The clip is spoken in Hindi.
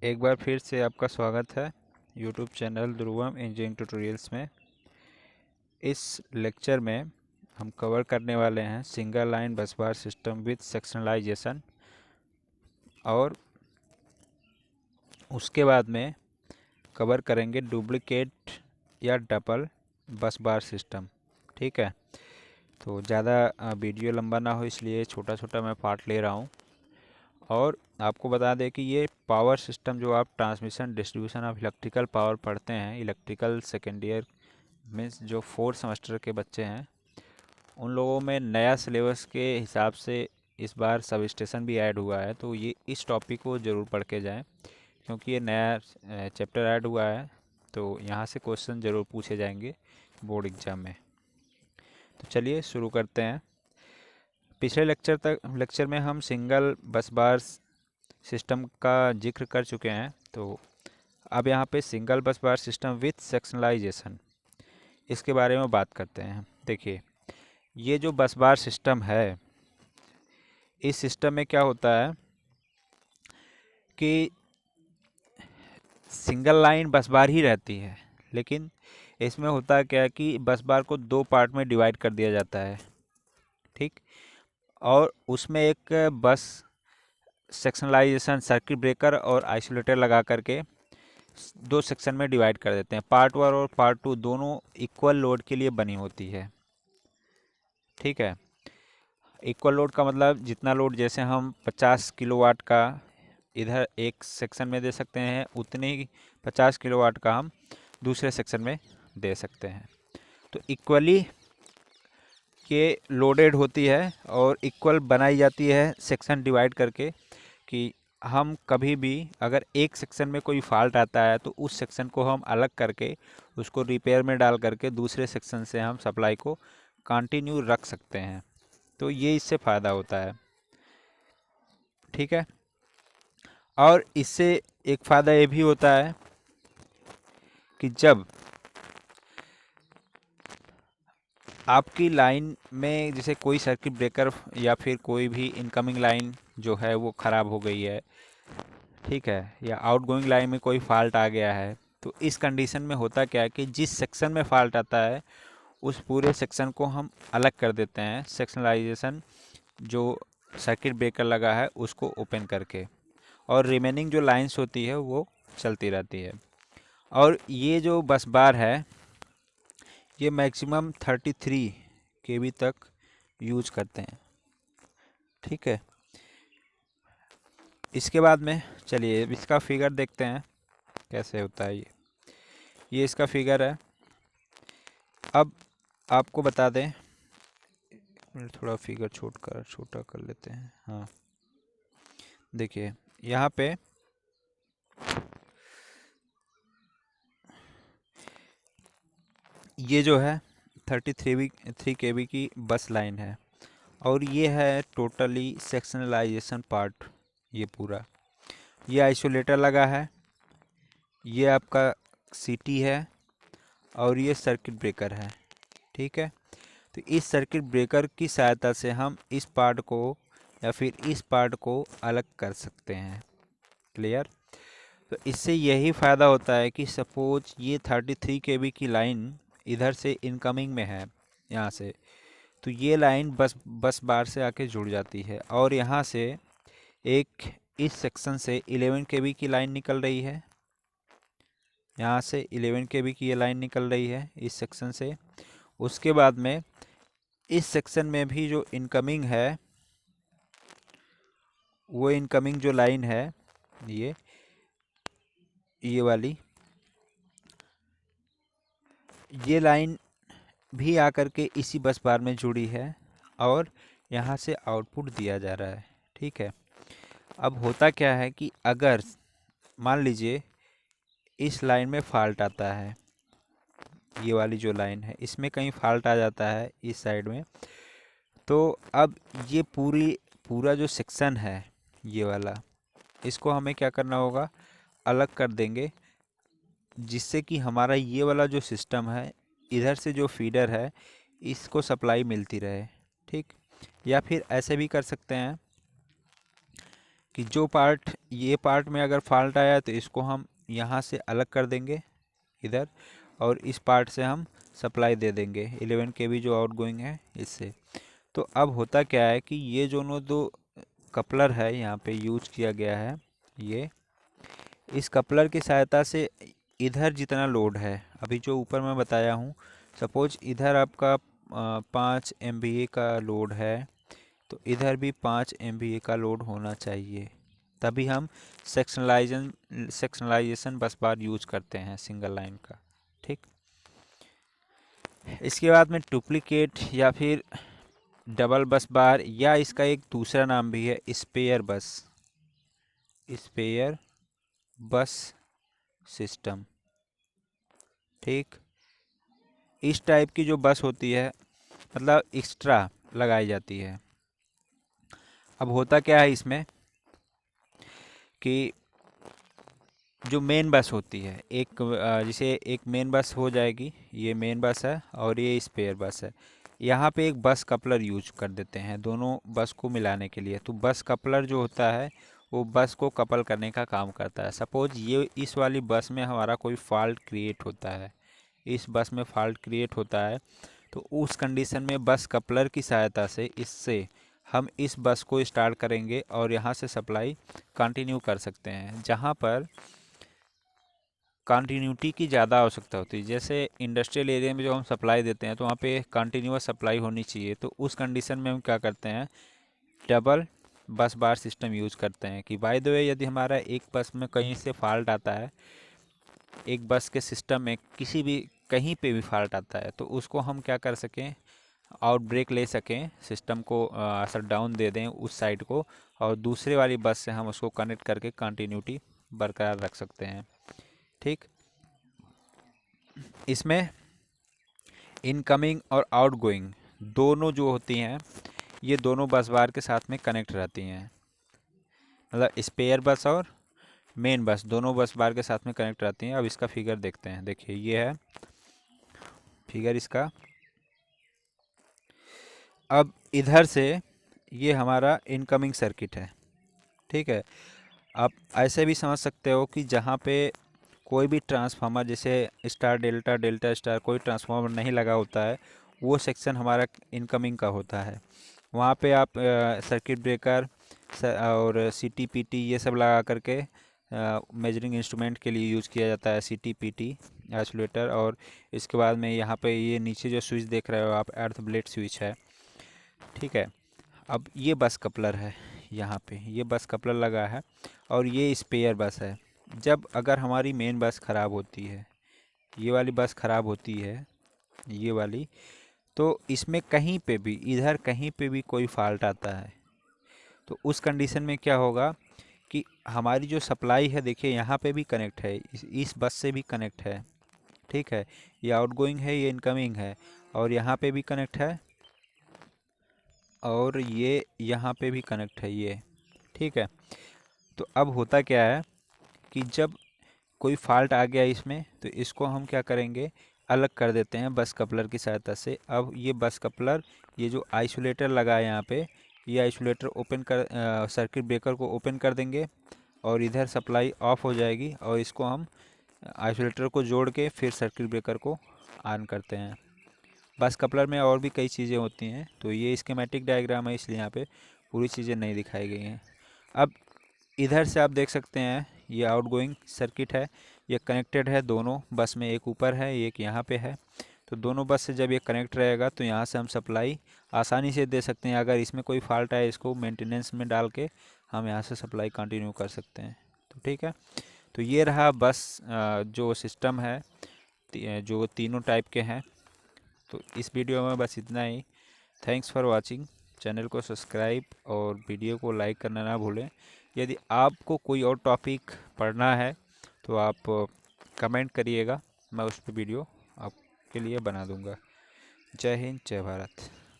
एक बार फिर से आपका स्वागत है YouTube चैनल ध्रुवम इंजीनियरिंग ट्यूटोरियल्स में। इस लेक्चर में हम कवर करने वाले हैं सिंगल लाइन बस बार सिस्टम विद सेक्शनलाइजेशन, और उसके बाद में कवर करेंगे डुप्लीकेट या डबल बस बार सिस्टम। ठीक है, तो ज़्यादा वीडियो लंबा ना हो इसलिए छोटा छोटा मैं पार्ट ले रहा हूँ। और आपको बता दें कि ये पावर सिस्टम जो आप transmission distribution of electrical power पढ़ते हैं इलेक्ट्रिकल सेकेंड ईयर में, जो 4th सेमेस्टर के बच्चे हैं उन लोगों में नया सिलेबस के हिसाब से इस बार सब स्टेशन भी ऐड हुआ है, तो ये इस टॉपिक को ज़रूर पढ़ के जाएं क्योंकि ये नया चैप्टर ऐड हुआ है, तो यहाँ से क्वेश्चन ज़रूर पूछे जाएंगे बोर्ड एग्ज़ाम में। तो चलिए शुरू करते हैं। पिछले लेक्चर में हम सिंगल बस बार सिस्टम का जिक्र कर चुके हैं, तो अब यहाँ पे सिंगल बस बार सिस्टम विथ सेक्शनलाइजेशन इसके बारे में बात करते हैं। देखिए, ये जो बस बार सिस्टम है, इस सिस्टम में क्या होता है कि सिंगल लाइन बस बार ही रहती है, लेकिन इसमें होता क्या है कि बस बार को दो पार्ट में डिवाइड कर दिया जाता है। ठीक, और उसमें एक बस सेक्शनलाइजेशन सर्किट ब्रेकर और आइसोलेटर लगा करके दो सेक्शन में डिवाइड कर देते हैं। पार्ट 1 और पार्ट 2 दोनों इक्वल लोड के लिए बनी होती है। ठीक है, इक्वल लोड का मतलब जितना लोड, जैसे हम 50 किलोवाट का इधर एक सेक्शन में दे सकते हैं, उतने ही 50 किलोवाट का हम दूसरे सेक्शन में दे सकते हैं। तो इक्वली ये लोडेड होती है और इक्वल बनाई जाती है सेक्शन डिवाइड करके, कि हम कभी भी अगर एक सेक्शन में कोई फॉल्ट आता है तो उस सेक्शन को हम अलग करके उसको रिपेयर में डाल करके दूसरे सेक्शन से हम सप्लाई को कंटिन्यू रख सकते हैं। तो ये इससे फ़ायदा होता है। ठीक है, और इससे एक फ़ायदा ये भी होता है कि जब आपकी लाइन में जैसे कोई सर्किट ब्रेकर या फिर कोई भी इनकमिंग लाइन जो है वो ख़राब हो गई है, ठीक है, या आउटगोइंग लाइन में कोई फॉल्ट आ गया है, तो इस कंडीशन में होता क्या है कि जिस सेक्शन में फॉल्ट आता है उस पूरे सेक्शन को हम अलग कर देते हैं, सेक्शनलाइजेशन जो सर्किट ब्रेकर लगा है उसको ओपन करके, और रिमेनिंग जो लाइंस होती है वो चलती रहती है। और ये जो बस बार है ये मैक्सिमम 33 केवी तक यूज करते हैं। ठीक है, इसके बाद में चलिए इसका फिगर देखते हैं कैसे होता है। ये इसका फिगर है। अब आपको बता दें, थोड़ा फिगर छोटा कर लेते हैं। हाँ, देखिए यहाँ पे ये जो है 3 केवी की बस लाइन है, और ये है टोटली सेक्शनलाइजेशन पार्ट। ये पूरा, ये आइसोलेटर लगा है, ये आपका सीटी है, और ये सर्किट ब्रेकर है। ठीक है, तो इस सर्किट ब्रेकर की सहायता से हम इस पार्ट को या फिर इस पार्ट को अलग कर सकते हैं। क्लियर? तो इससे यही फ़ायदा होता है कि सपोज ये 33 केवी की लाइन इधर से इनकमिंग में है यहाँ से, तो ये लाइन बस बार से आके जुड़ जाती है, और यहाँ से एक इस सेक्शन से 11 केवी की लाइन निकल रही है। यहाँ से 11 केवी की ये लाइन निकल रही है इस सेक्शन से। उसके बाद में इस सेक्शन में भी जो इनकमिंग है, वो इनकमिंग जो लाइन है ये वाली, ये लाइन भी आकर के इसी बस बार में जुड़ी है, और यहाँ से आउटपुट दिया जा रहा है। ठीक है, अब होता क्या है कि अगर मान लीजिए इस लाइन में फॉल्ट आता है, ये वाली जो लाइन है इसमें कहीं फॉल्ट आ जाता है इस साइड में, तो अब ये पूरा जो सेक्शन है ये वाला, इसको हमें क्या करना होगा, अलग कर देंगे, जिससे कि हमारा ये वाला जो सिस्टम है इधर से जो फीडर है इसको सप्लाई मिलती रहे। ठीक, या फिर ऐसे भी कर सकते हैं कि जो पार्ट, ये पार्ट में अगर फॉल्ट आया तो इसको हम यहाँ से अलग कर देंगे इधर, और इस पार्ट से हम सप्लाई दे देंगे 11 kV जो आउटगोइंग है इससे। तो अब होता क्या है कि ये दोनों दो कपलर है यहाँ पे यूज किया गया है, ये इस कपलर की सहायता से इधर जितना लोड है अभी जो ऊपर मैं बताया हूँ, सपोज इधर आपका 5 MVA का लोड है, तो इधर भी 5 MVA का लोड होना चाहिए, तभी हम सेक्शनलाइजेशन बस बार यूज करते हैं सिंगल लाइन का। ठीक, इसके बाद में डुप्लीकेट या फिर डबल बस बार, या इसका एक दूसरा नाम भी है स्पेयर बस, स्पेयर बस सिस्टम। ठीक, इस टाइप की जो बस होती है मतलब एक्स्ट्रा लगाई जाती है। अब होता क्या है इसमें कि जो मेन बस होती है एक जैसे एक मेन बस हो जाएगी, ये मेन बस है और ये स्पेयर बस है, यहाँ पे एक बस कपलर यूज कर देते हैं दोनों बस को मिलाने के लिए। तो बस कपलर जो होता है वो बस को कपल करने का काम करता है। सपोज ये इस वाली बस में हमारा कोई फॉल्ट क्रिएट होता है, इस बस में फॉल्ट क्रिएट होता है, तो उस कंडीशन में बस कपलर की सहायता से इससे हम इस बस को स्टार्ट करेंगे और यहाँ से सप्लाई कंटिन्यू कर सकते हैं। जहाँ पर कंटिन्यूटी की ज़्यादा आवश्यकता होती है, जैसे इंडस्ट्रियल एरिया में जो हम सप्लाई देते हैं तो वहाँ पे कंटिन्यूअस सप्लाई होनी चाहिए, तो उस कंडीशन में हम क्या करते हैं, डबल बस बार सिस्टम यूज़ करते हैं। कि बाय द वे यदि हमारा एक बस में कहीं से फॉल्ट आता है, एक बस के सिस्टम में किसी भी कहीं पे भी फॉल्ट आता है, तो उसको हम क्या कर सकें, आउट ब्रेक ले सकें, सिस्टम को शट डाउन दे दें उस साइड को, और दूसरे वाली बस से हम उसको कनेक्ट करके कंटिन्यूटी बरकरार रख सकते हैं। ठीक, इसमें इनकमिंग और आउटगोइंग दोनों जो होती हैं, ये दोनों बस बार के साथ में कनेक्ट रहती हैं, मतलब स्पेयर बस और मेन बस दोनों बस बार के साथ में कनेक्ट रहती हैं। अब इसका फिगर देखते हैं, देखिए ये है फिगर इसका। अब इधर से ये हमारा इनकमिंग सर्किट है। ठीक है, आप ऐसे भी समझ सकते हो कि जहाँ पे कोई भी ट्रांसफार्मर जैसे स्टार डेल्टा, डेल्टा स्टार, कोई ट्रांसफार्मर नहीं लगा होता है, वो सेक्शन हमारा इनकमिंग का होता है। वहाँ पे आप सर्किट ब्रेकर और CT PT ये सब लगा करके मेजरिंग इंस्ट्रूमेंट के लिए यूज़ किया जाता है, CT PT आइसोलेटर। और इसके बाद में यहाँ पे ये नीचे जो स्विच देख रहे हो आप, अर्थ ब्लेड स्विच है। ठीक है, अब ये बस कपलर है, यहाँ पे ये बस कपलर लगा है और ये स्पेयर बस है। जब अगर हमारी मेन बस ख़राब होती है, ये वाली बस ख़राब होती है, ये वाली, तो इसमें कहीं पे भी, इधर कहीं पे भी कोई फॉल्ट आता है, तो उस कंडीशन में क्या होगा कि हमारी जो सप्लाई है, देखिए यहाँ पे भी कनेक्ट है, इस बस से भी कनेक्ट है। ठीक है, ये आउटगोइंग है, ये इनकमिंग है, और यहाँ पे भी कनेक्ट है, और ये यहाँ पे भी कनेक्ट है ये। ठीक है, तो अब होता क्या है कि जब कोई फॉल्ट आ गया इसमें, तो इसको हम क्या करेंगे, अलग कर देते हैं बस कपलर की सहायता से। अब ये बस कपलर, ये जो आइसोलेटर लगा है यहाँ पे, ये आइसोलेटर ओपन कर, सर्किट ब्रेकर को ओपन कर देंगे और इधर सप्लाई ऑफ हो जाएगी, और इसको हम आइसोलेटर को जोड़ के फिर सर्किट ब्रेकर को ऑन करते हैं। बस कपलर में और भी कई चीज़ें होती हैं, तो ये स्कीमेटिक डायग्राम है इसलिए यहाँ पे पूरी चीज़ें नहीं दिखाई गई हैं। अब इधर से आप देख सकते हैं ये आउटगोइंग सर्किट है, ये कनेक्टेड है दोनों बस में, एक ऊपर है एक यहाँ पे है। तो दोनों बस से जब ये कनेक्ट रहेगा तो यहाँ से हम सप्लाई आसानी से दे सकते हैं। अगर इसमें कोई फॉल्ट आए, इसको मेंटेनेंस में डाल के हम यहाँ से सप्लाई कंटिन्यू कर सकते हैं। तो ठीक है, तो ये रहा बस जो सिस्टम है, जो तीनों टाइप के हैं। तो इस वीडियो में बस इतना ही। Thanks for watching. चैनल को सब्सक्राइब और वीडियो को लाइक करना ना भूलें। यदि आपको कोई और टॉपिक पढ़ना है तो आप कमेंट करिएगा, मैं उस पर वीडियो आपके लिए बना दूंगा। जय हिंद, जय भारत।